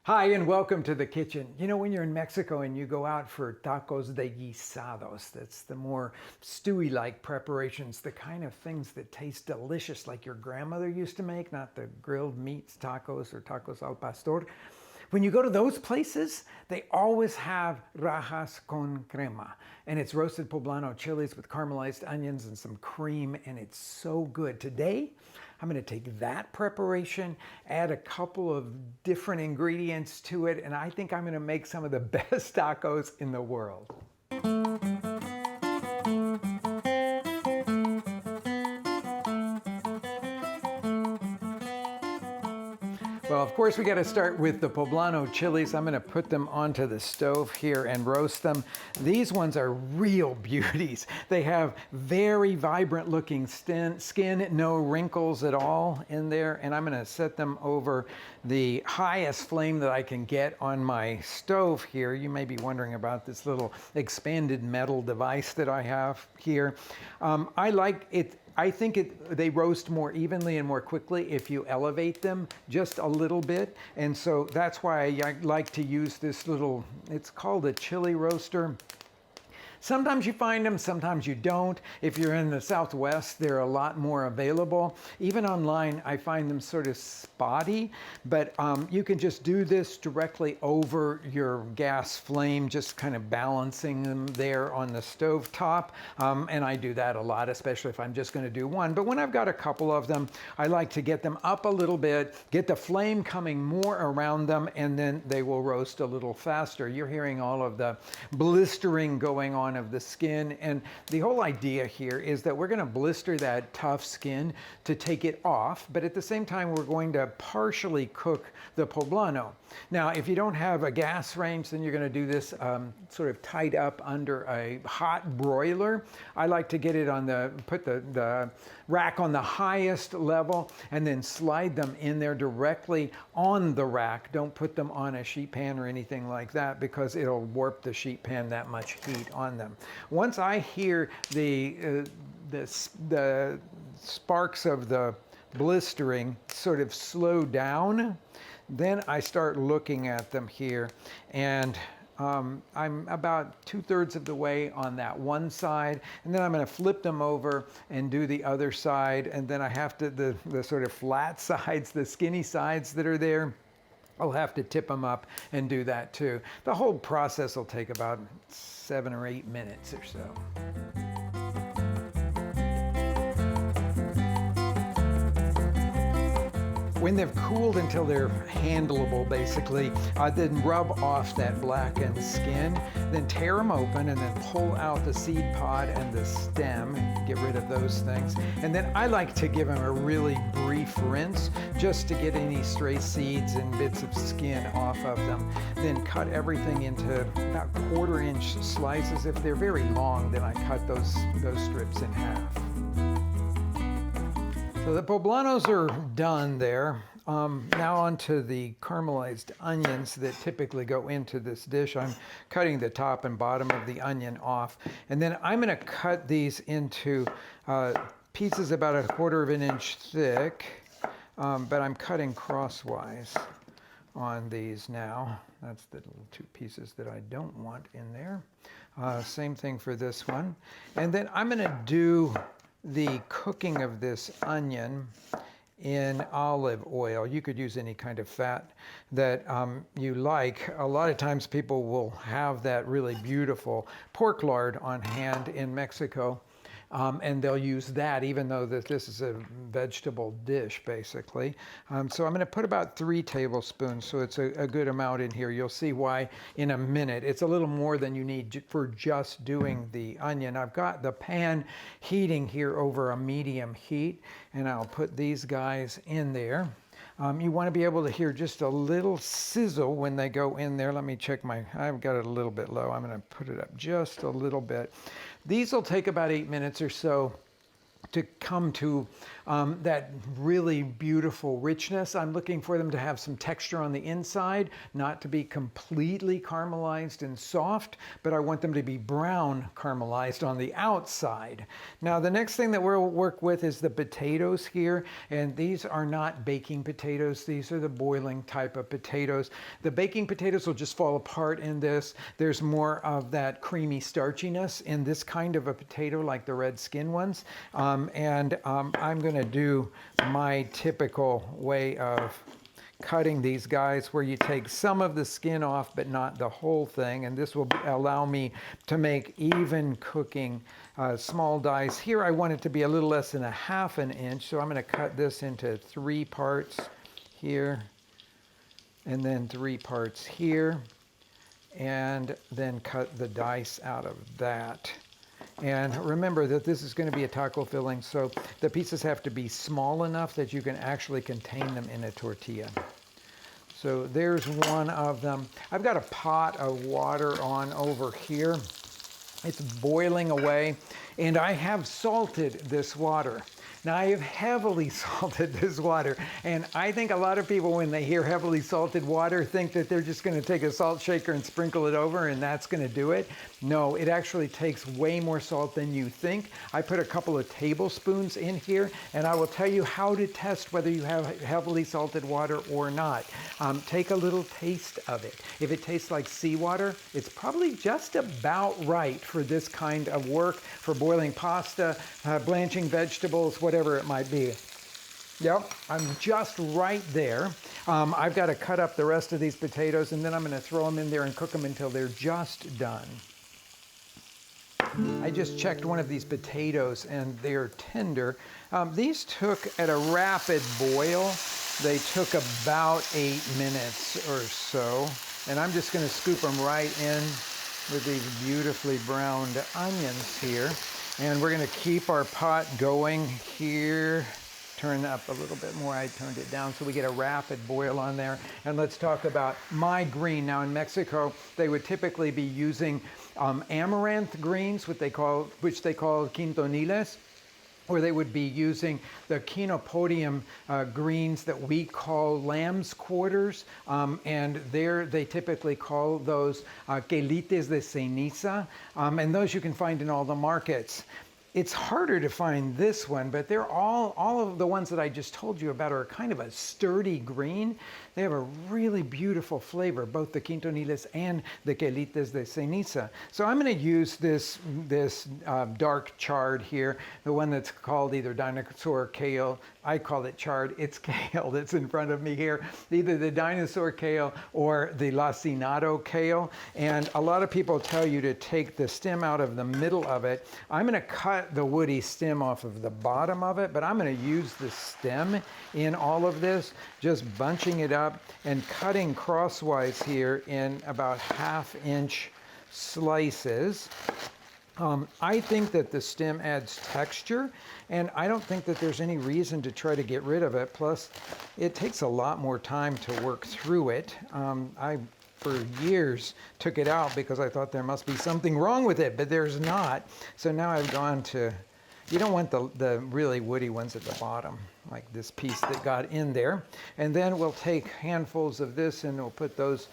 Hi, and welcome to the kitchen. You know, when you're in Mexico and you go out for tacos de guisados, that's the more stewy-like preparations, the kind of things that taste delicious like your grandmother used to make, not the grilled meats tacos or tacos al pastor. When you go to those places, they always have rajas con crema. And it's roasted poblano chilies with caramelized onions and some cream, and it's so good. Today, I'm gonna take that preparation, add a couple of different ingredients to it, and I think I'm gonna make some of the best tacos in the world. Well, of course, we got to start with the poblano chilies. I'm going to put them onto the stove here and roast them. These ones are real beauties. They have very vibrant looking skin, no wrinkles at all in there. And I'm going to set them over the highest flame that I can get on my stove here. You may be wondering about this little expanded metal device that I have here. I like it. I think they roast more evenly and more quickly if you elevate them just a little bit. And so that's why I like to use this little, it's called a chili roaster. Sometimes you find them, sometimes you don't. If you're in the Southwest, they're a lot more available. Even online, I find them sort of spotty, but you can just do this directly over your gas flame, just kind of balancing them there on the stove top. And I do that a lot, especially if I'm just gonna do one. But when I've got a couple of them, I like to get them up a little bit, get the flame coming more around them, and then they will roast a little faster. You're hearing all of the blistering going on of the skin, and the whole idea here is that we're going to blister that tough skin to take it off, but at the same time we're going to partially cook the poblano. Now, if you don't have a gas range, then you're going to do this sort of tied up under a hot broiler. I like to get it on put the rack on the highest level and then slide them in there directly on the rack. Don't put them on a sheet pan or anything like that because it'll warp the sheet pan that much heat on them. Once I hear the sparks of the blistering sort of slow down, then I start looking at them here, and I'm about 2/3 of the way on that one side, and then I'm going to flip them over and do the other side, and then I have to, the sort of flat sides, the skinny sides that are there, I'll have to tip them up and do that too. The whole process will take about 7 or 8 minutes or so. When they've cooled until they're handleable, basically, then rub off that blackened skin, then tear them open and then pull out the seed pod and the stem, get rid of those things. And then I like to give them a really brief rinse just to get any stray seeds and bits of skin off of them. Then cut everything into about 1/4-inch slices. If they're very long, then I cut those strips in half. So the poblanos are done there. Now onto the caramelized onions that typically go into this dish. I'm cutting the top and bottom of the onion off. And then I'm gonna cut these into pieces about 1/4 of an inch thick, but I'm cutting crosswise on these now. That's the little 2 pieces that I don't want in there. Same thing for this one. And then I'm gonna do the cooking of this onion in olive oil. You could use any kind of fat that you like. A lot of times people will have that really beautiful pork lard on hand in Mexico. And they'll use that even though this is a vegetable dish, basically. So I'm going to put about 3 tablespoons, so it's a good amount in here. You'll see why in a minute. It's a little more than you need for just doing the onion. I've got the pan heating here over a medium heat, and I'll put these guys in there. You want to be able to hear just a little sizzle when they go in there. Let me check I've got it a little bit low. I'm going to put it up just a little bit. These will take about 8 minutes or so to come to that really beautiful richness. I'm looking for them to have some texture on the inside, not to be completely caramelized and soft, but I want them to be brown caramelized on the outside. Now the next thing that we'll work with is the potatoes here, and these are not baking potatoes. These are the boiling type of potatoes. The baking potatoes will just fall apart in this. There's more of that creamy starchiness in this kind of a potato, like the red skin ones. I'm going to do my typical way of cutting these guys, where you take some of the skin off but not the whole thing, and this will allow me to make even cooking small dice. Here I want it to be a little less than 1/2 inch, so I'm going to cut this into 3 parts here, and then 3 parts here, and then cut the dice out of that. And remember that this is going to be a taco filling, so the pieces have to be small enough that you can actually contain them in a tortilla. So there's one of them. I've got a pot of water on over here. It's boiling away, and I have salted this water. Now, I have heavily salted this water, and I think a lot of people, when they hear heavily salted water, think that they're just going to take a salt shaker and sprinkle it over and that's going to do it. No, it actually takes way more salt than you think. I put a couple of tablespoons in here, and I will tell you how to test whether you have heavily salted water or not. Take a little taste of it. If it tastes like seawater, it's probably just about right for this kind of work, for boiling pasta, blanching vegetables, whatever it might be. Yep, I'm just right there. I've got to cut up the rest of these potatoes, and then I'm going to throw them in there and cook them until they're just done. I just checked one of these potatoes and they're tender. These took at a rapid boil. They took about 8 minutes or so. And I'm just going to scoop them right in with these beautifully browned onions here. And we're going to keep our pot going here. Turn up a little bit more. I turned it down so we get a rapid boil on there. And let's talk about my green. Now in Mexico, they would typically be using amaranth greens, which they call quintoniles, or they would be using the chenopodium greens that we call lamb's quarters, and they typically call those quelites de ceniza, and those you can find in all the markets. It's harder to find this one, but they're all of the ones that I just told you about are kind of a sturdy green. They have a really beautiful flavor, both the quintoniles and the quelites de ceniza. So I'm going to use this dark chard here, the one that's called either dinosaur kale. I call it chard. It's kale that's in front of me here, either the dinosaur kale or the lacinato kale. And a lot of people tell you to take the stem out of the middle of it. I'm going to cut the woody stem off of the bottom of it, but I'm going to use the stem in all of this, just bunching it up and cutting crosswise here in about 1/2 inch slices. I think that the stem adds texture, and I don't think that there's any reason to try to get rid of it. Plus, it takes a lot more time to work through it. I, for years, took it out because I thought there must be something wrong with it, but there's not. So now I've gone to, you don't want the really woody ones at the bottom, like this piece that got in there. And then we'll take handfuls of this and we'll put those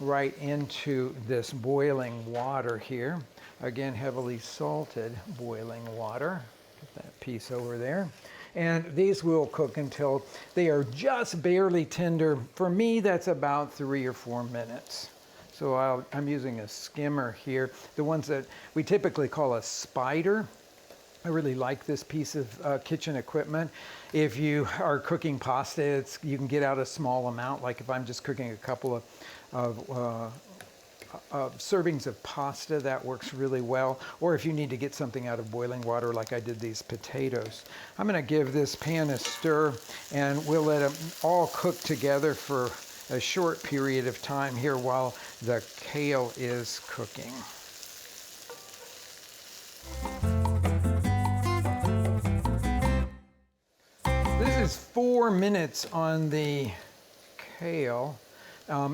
right into this boiling water here. Again, heavily salted boiling water. Put that piece over there. And these will cook until they are just barely tender. For me, that's about 3 or 4 minutes. So I'm using a skimmer here, the ones that we typically call a spider. I really like this piece of kitchen equipment. If you are cooking pasta, you can get out a small amount, like if I'm just cooking a couple of servings of pasta, that works really well. Or if you need to get something out of boiling water, like I did these potatoes. I'm going to give this pan a stir, and we'll let them all cook together for a short period of time here while the kale is cooking. This is 4 minutes on the kale.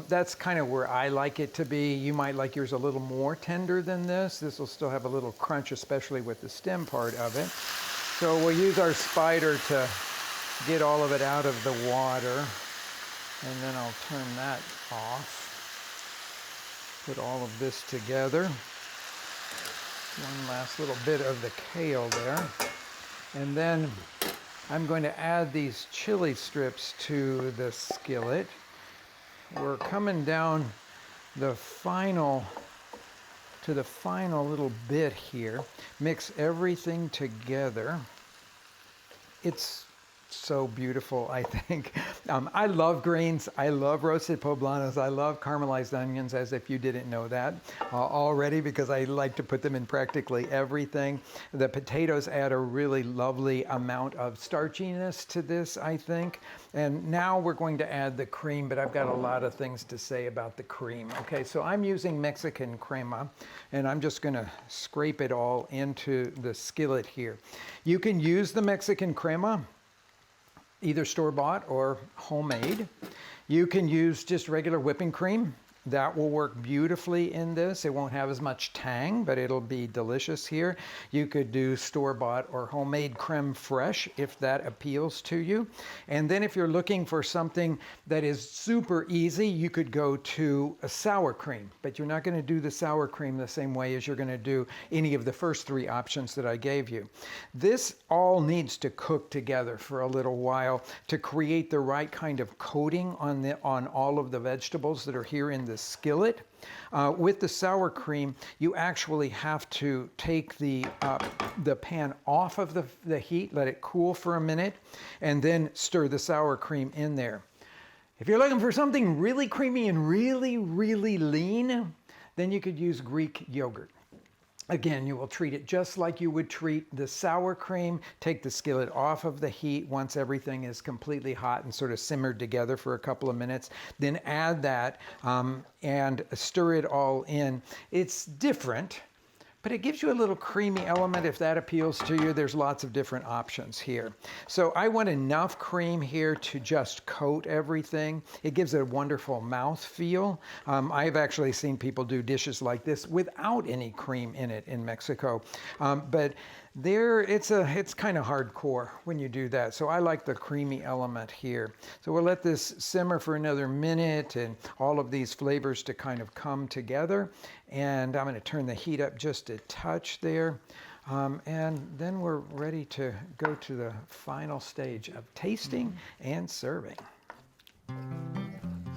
That's kind of where I like it to be. You might like yours a little more tender than this. This will still have a little crunch, especially with the stem part of it. So we'll use our spider to get all of it out of the water. And then I'll turn that off. Put all of this together. One last little bit of the kale there. And then I'm going to add these chili strips to the skillet. We're coming down to the final little bit here. Mix everything together. It's so beautiful, I think. I love greens. I love roasted poblanos. I love caramelized onions, as if you didn't know that already, because I like to put them in practically everything. The potatoes add a really lovely amount of starchiness to this, I think. And now we're going to add the cream, but I've got a lot of things to say about the cream. Okay, so I'm using Mexican crema, and I'm just going to scrape it all into the skillet here. You can use the Mexican crema, either store-bought or homemade. You can use just regular whipping cream. That will work beautifully in this. It won't have as much tang, but it'll be delicious here. You could do store-bought or homemade creme fraiche if that appeals to you. And then if you're looking for something that is super easy, you could go to a sour cream, but you're not going to do the sour cream the same way as you're going to do any of the first three options that I gave you. This all needs to cook together for a little while to create the right kind of coating on all of the vegetables that are here in the skillet. With the sour cream, you actually have to take the pan off of the heat, let it cool for a minute, and then stir the sour cream in there. If you're looking for something really creamy and really, really lean, then you could use Greek yogurt. Again, you will treat it just like you would treat the sour cream. Take the skillet off of the heat once everything is completely hot and sort of simmered together for a couple of minutes. Then add that and stir it all in. It's different, but it gives you a little creamy element. If that appeals to you, there's lots of different options here. So I want enough cream here to just coat everything. It gives it a wonderful mouth feel. I've actually seen people do dishes like this without any cream in it in Mexico. But it's kind of hardcore when you do that. So I like the creamy element here. So we'll let this simmer for another minute and all of these flavors to kind of come together. And I'm going to turn the heat up just a touch there. And then we're ready to go to the final stage of tasting and serving.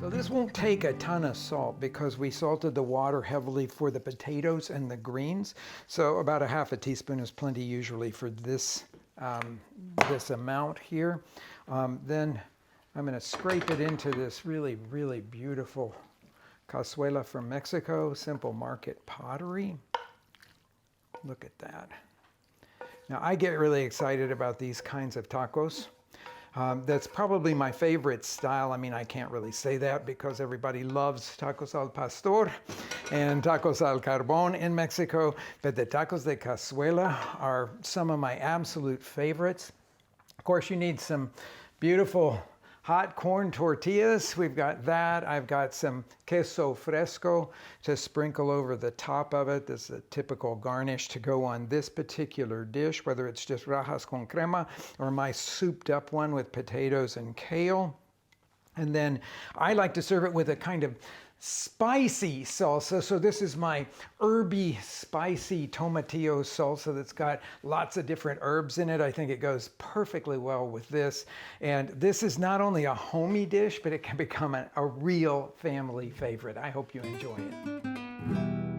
So this won't take a ton of salt because we salted the water heavily for the potatoes and the greens. So about a half a teaspoon is plenty usually for this, this amount here. Then I'm going to scrape it into this really, really beautiful cazuela from Mexico, Simple Market pottery. Look at that. Now I get really excited about these kinds of tacos. That's probably my favorite style. I mean, I can't really say that because everybody loves tacos al pastor and tacos al carbón in Mexico, but the tacos de cazuela are some of my absolute favorites. Of course, you need some beautiful hot corn tortillas. We've got that. I've got some queso fresco to sprinkle over the top of it. This is a typical garnish to go on this particular dish, whether it's just rajas con crema or my souped up one with potatoes and kale. And then I like to serve it with a kind of spicy salsa. So this is my herby, spicy tomatillo salsa that's got lots of different herbs in it. I think it goes perfectly well with this. And this is not only a homey dish, but it can become a real family favorite. I hope you enjoy it.